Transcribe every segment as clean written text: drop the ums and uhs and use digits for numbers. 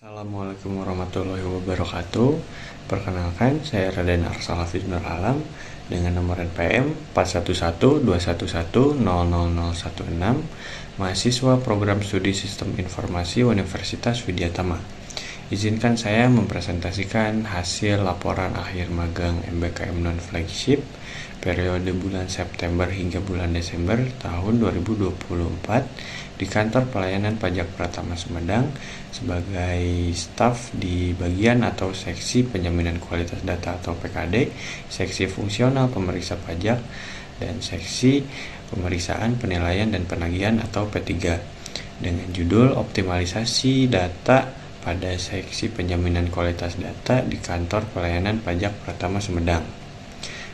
Assalamualaikum warahmatullahi wabarakatuh. Perkenalkan, saya Raden Arsal Hafiz Nur Alam dengan nomor NPM 411211000016, mahasiswa Program Studi Sistem Informasi Universitas Widyatama. Izinkan saya mempresentasikan hasil laporan akhir magang MBKM Non-Flagship periode bulan September hingga bulan Desember tahun 2024 di Kantor Pelayanan Pajak Pratama Sumedang sebagai staf di bagian atau seksi penjaminan kualitas data atau PKD, seksi fungsional pemeriksa pajak, dan seksi pemeriksaan penilaian dan penagihan atau P3 dengan judul optimalisasi data pada seksi penjaminan kualitas data di Kantor Pelayanan Pajak Pratama Sumedang.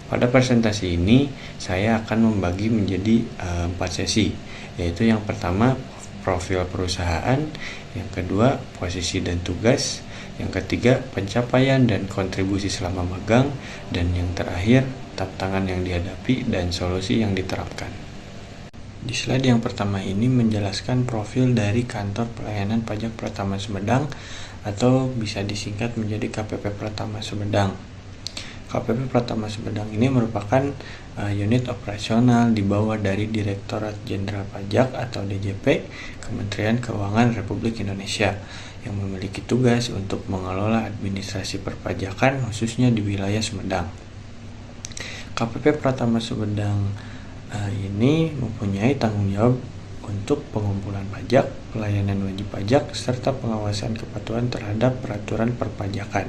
Pada presentasi ini, saya akan membagi menjadi 4 sesi, yaitu yang pertama profil perusahaan, yang kedua posisi dan tugas, yang ketiga pencapaian dan kontribusi selama magang, dan yang terakhir tantangan yang dihadapi dan solusi yang diterapkan. Di slide yang pertama ini menjelaskan profil dari Kantor Pelayanan Pajak Pratama Sumedang atau bisa disingkat menjadi KPP Pratama Sumedang. KPP Pratama Sumedang ini merupakan unit operasional di bawah dari Direktorat Jenderal Pajak atau DJP Kementerian Keuangan Republik Indonesia yang memiliki tugas untuk mengelola administrasi perpajakan khususnya di wilayah Sumedang. KPP Pratama Sumedang ini mempunyai tanggung jawab untuk pengumpulan pajak, pelayanan wajib pajak, serta pengawasan kepatuhan terhadap peraturan perpajakan.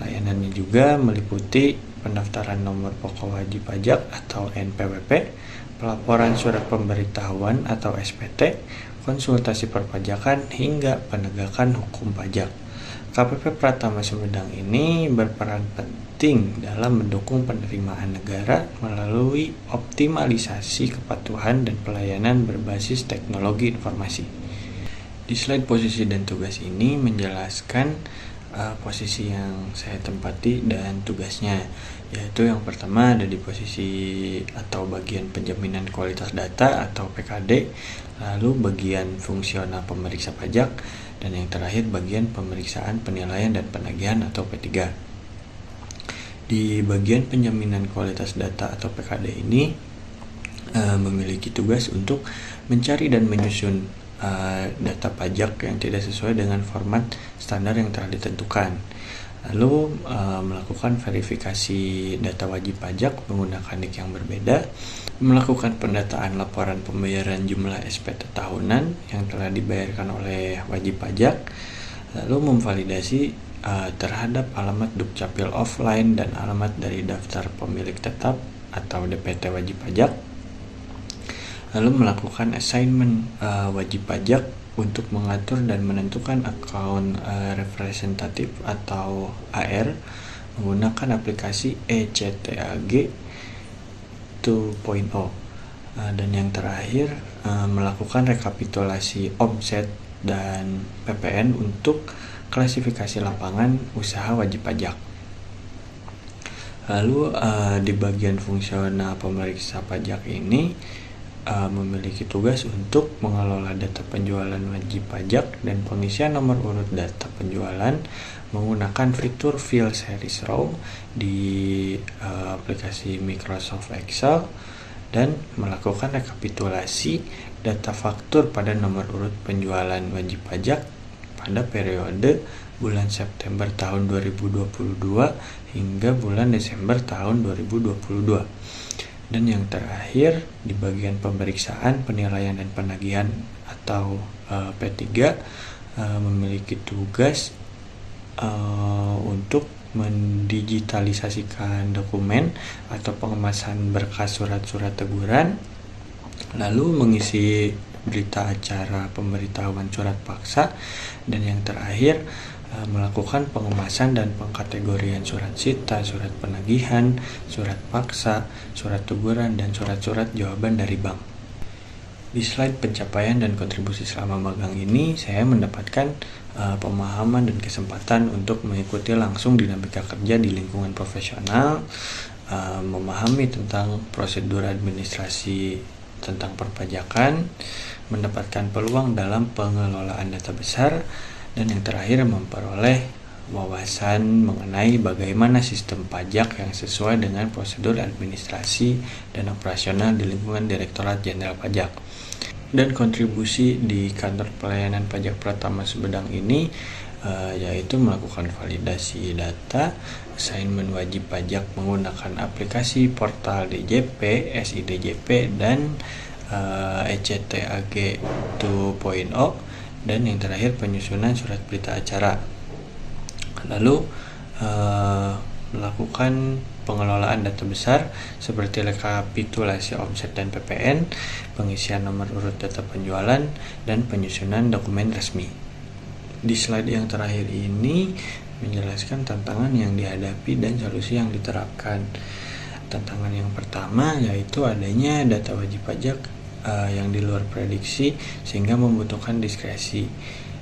Layanannya juga meliputi pendaftaran nomor pokok wajib pajak atau NPWP, pelaporan surat pemberitahuan atau SPT, konsultasi perpajakan, hingga penegakan hukum pajak. KPP Pratama Sumedang ini berperan penting dalam mendukung penerimaan negara melalui optimalisasi kepatuhan dan pelayanan berbasis teknologi informasi. Di slide posisi dan tugas ini menjelaskan posisi yang saya tempati dan tugasnya, yaitu yang pertama ada di posisi atau bagian penjaminan kualitas data atau PKD, lalu bagian fungsional pemeriksa pajak, dan yang terakhir bagian pemeriksaan penilaian dan penagihan atau P3. Di bagian penjaminan kualitas data atau PKD ini memiliki tugas untuk mencari dan menyusun data pajak yang tidak sesuai dengan format standar yang telah ditentukan, lalu melakukan verifikasi data wajib pajak menggunakan NIK yang berbeda, melakukan pendataan laporan pembayaran jumlah SPT tahunan yang telah dibayarkan oleh wajib pajak, lalu memvalidasi terhadap alamat Dukcapil offline dan alamat dari daftar pemilik tetap atau DPT wajib pajak, lalu melakukan assignment wajib pajak untuk mengatur dan menentukan akun representatif atau AR menggunakan aplikasi ECTAG 2.0, dan yang terakhir melakukan rekapitulasi omset dan PPN untuk klasifikasi lapangan usaha wajib pajak. Lalu di bagian fungsional pemeriksa pajak ini memiliki tugas untuk mengelola data penjualan wajib pajak dan pengisian nomor urut data penjualan menggunakan fitur File Series Raw di aplikasi Microsoft Excel, dan melakukan rekapitulasi data faktur pada nomor urut penjualan wajib pajak pada periode bulan September tahun 2022 hingga bulan Desember tahun 2022. Dan yang terakhir di bagian pemeriksaan, penilaian dan penagihan atau P3 memiliki tugas untuk mendigitalisasikan dokumen atau pengemasan berkas surat-surat teguran, lalu mengisi berita acara pemberitahuan surat paksa, dan yang terakhir melakukan pengemasan dan pengkategorian surat sita, surat penagihan, surat paksa, surat teguran, dan surat-surat jawaban dari bank. Di slide pencapaian dan kontribusi selama magang ini, saya mendapatkan pemahaman dan kesempatan untuk mengikuti langsung dinamika kerja di lingkungan profesional, memahami tentang prosedur administrasi tentang perpajakan, mendapatkan peluang dalam pengelolaan data besar, Dan yang terakhir, memperoleh wawasan mengenai bagaimana sistem pajak yang sesuai dengan prosedur administrasi dan operasional di lingkungan Direktorat Jenderal Pajak. Dan kontribusi di kantor pelayanan pajak Pratama Sumedang ini yaitu melakukan validasi data, assignment wajib pajak menggunakan aplikasi portal DJP, SIDJP, dan ECTAG 2.0, dan yang terakhir penyusunan surat berita acara. Lalu melakukan pengelolaan data besar seperti rekapitulasi omset dan PPN, pengisian nomor urut data penjualan, dan penyusunan dokumen resmi. Di slide yang terakhir ini menjelaskan tantangan yang dihadapi dan solusi yang diterapkan. Tantangan yang pertama yaitu adanya data wajib pajak yang di luar prediksi sehingga membutuhkan diskresi.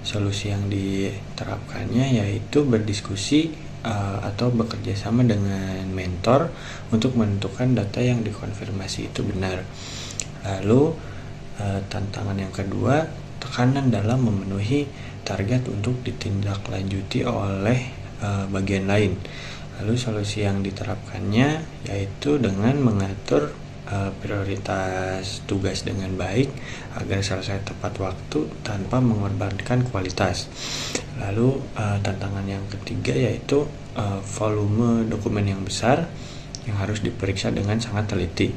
Solusi yang diterapkannya yaitu berdiskusi atau bekerja sama dengan mentor untuk menentukan data yang dikonfirmasi itu benar. Lalu tantangan yang kedua, tekanan dalam memenuhi target untuk ditindaklanjuti oleh bagian lain. Lalu solusi yang diterapkannya yaitu dengan mengatur prioritas tugas dengan baik agar selesai tepat waktu tanpa mengorbankan kualitas. Lalu tantangan yang ketiga yaitu volume dokumen yang besar yang harus diperiksa dengan sangat teliti.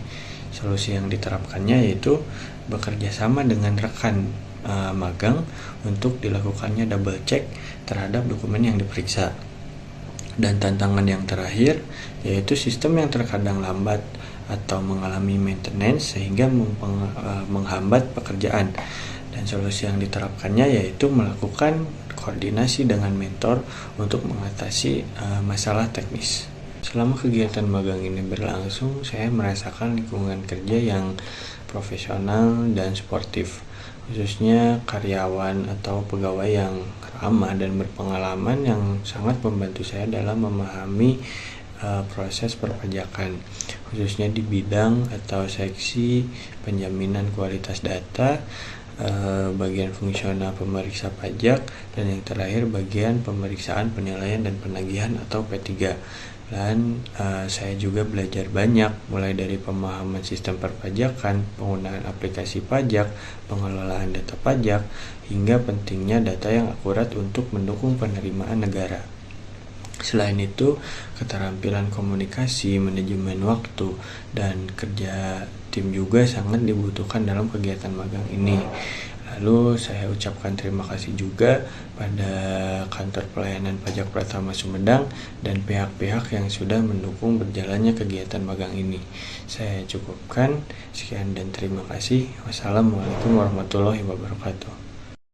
Solusi yang diterapkannya yaitu bekerja sama dengan rekan magang untuk dilakukannya double check terhadap dokumen yang diperiksa. Dan tantangan yang terakhir yaitu sistem yang terkadang lambat atau mengalami maintenance sehingga menghambat pekerjaan. Dan solusi yang diterapkannya yaitu melakukan koordinasi dengan mentor untuk mengatasi masalah teknis. Selama kegiatan magang ini berlangsung, saya merasakan lingkungan kerja yang profesional dan sportif, khususnya karyawan atau pegawai yang ramah dan berpengalaman yang sangat membantu saya dalam memahami proses perpajakan, khususnya di bidang atau seksi penjaminan kualitas data, bagian fungsional pemeriksa pajak, dan yang terakhir bagian pemeriksaan penilaian dan penagihan atau P3. Dan saya juga belajar banyak, mulai dari pemahaman sistem perpajakan, penggunaan aplikasi pajak, pengelolaan data pajak, hingga pentingnya data yang akurat untuk mendukung penerimaan negara. Selain itu, keterampilan komunikasi, manajemen waktu, dan kerja tim juga sangat dibutuhkan dalam kegiatan magang ini. Lalu saya ucapkan terima kasih juga pada kantor pelayanan pajak Pratama Sumedang dan pihak-pihak yang sudah mendukung berjalannya kegiatan magang ini. Saya cukupkan, sekian dan terima kasih. Wassalamualaikum warahmatullahi wabarakatuh.